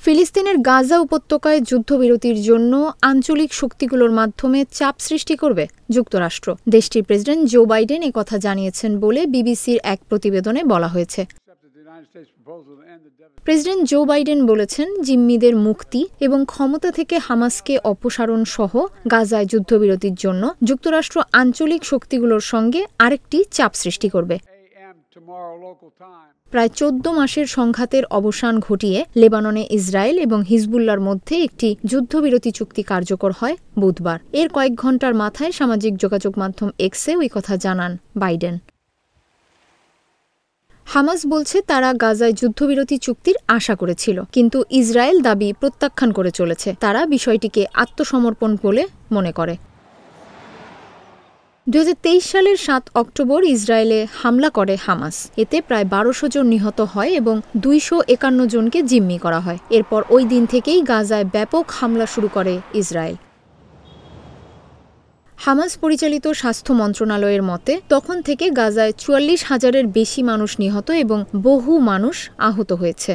ফিলিস্তিনের গাজা উপত্যকায় যুদ্ধবিরতির জন্য আঞ্চলিক শক্তিগুলোর মাধ্যমে চাপ সৃষ্টি করবে যুক্তরাষ্ট্র। দেশটির প্রেসিডেন্ট জো বাইডেন একথা জানিয়েছেন বলে বিবিসির এক প্রতিবেদনে বলা হয়েছে। প্রেসিডেন্ট জো বাইডেন বলেছেন, জিম্মিদের মুক্তি এবং ক্ষমতা থেকে হামাসকে অপসারণ সহ গাজায় যুদ্ধবিরতির জন্য যুক্তরাষ্ট্র আঞ্চলিক শক্তিগুলোর সঙ্গে আরেকটি চাপ সৃষ্টি করবে। প্রায় 14 মাসের সংঘাতের অবসান ঘটিয়ে লেবাননে ইসরায়েল এবং হিজবুল্লাহর মধ্যে একটি যুদ্ধবিরতি চুক্তি কার্যকর হয় বুধবার। এর কয়েক ঘণ্টার মাথায় সামাজিক যোগাযোগ মাধ্যম এক্সে ওই কথা জানান বাইডেন। হামাস বলছে তারা গাজায় যুদ্ধবিরতি চুক্তির আশা করেছিল, কিন্তু ইসরায়েল দাবি প্রত্যাখ্যান করে চলেছে। তারা বিষয়টিকে আত্মসমর্পণ বলে মনে করে। 2023 সালের 7 অক্টোবর ইসরায়েলে হামলা করে হামাস। এতে প্রায় 1200 জন নিহত হয় এবং 251 জনকে জিম্মি করা হয়। এরপর ওই দিন থেকেই গাজায় ব্যাপক হামলা শুরু করে ইসরায়েল। হামাস পরিচালিত স্বাস্থ্য মন্ত্রণালয়ের মতে, তখন থেকে গাজায় 44,000-এর বেশি মানুষ নিহত এবং বহু মানুষ আহত হয়েছে।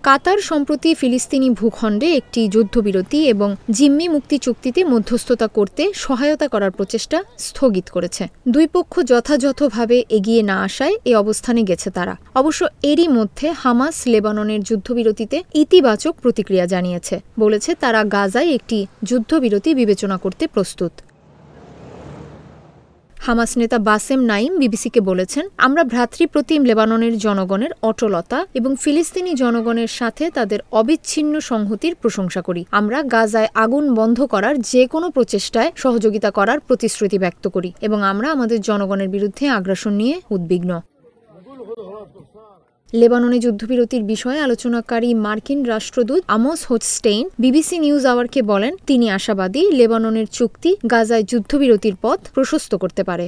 কাতার সম্প্রতি ফিলিস্তিনি ভূখণ্ডে একটি যুদ্ধবিরতি এবং জিম্মি মুক্তি চুক্তিতে মধ্যস্থতা করতে সহায়তা করার প্রচেষ্টা স্থগিত করেছে। দুই পক্ষ যথাযথভাবে এগিয়ে না আসায় এ অবস্থানে গেছে তারা। অবশ্য এরই মধ্যে হামাস লেবাননের যুদ্ধবিরতিতে ইতিবাচক প্রতিক্রিয়া জানিয়েছে। বলেছে তারা গাজায় একটি যুদ্ধবিরতি বিবেচনা করতে প্রস্তুত। হামাস নেতা বাসেম নাইম বিবিসিকে বলেছেন, আমরা ভ্রাতৃপ্রতিম লেবাননের জনগণের অটলতা এবং ফিলিস্তিনি জনগণের সাথে তাদের অবিচ্ছিন্ন সংহতির প্রশংসা করি। আমরা গাজায় আগুন বন্ধ করার যে কোনো প্রচেষ্টায় সহযোগিতা করার প্রতিশ্রুতি ব্যক্ত করি এবং আমরা আমাদের জনগণের বিরুদ্ধে আগ্রাসন নিয়ে উদ্বিগ্ন। লেবাননে যুদ্ধবিরতির বিষয়ে আলোচনাকারী মার্কিন রাষ্ট্রদূত আমোস হোচস্টেইন বিবিসি নিউজ আওয়ারকে বলেন, তিনি আশাবাদী লেবাননের চুক্তি গাজায় যুদ্ধবিরতির পথ প্রশস্ত করতে পারে।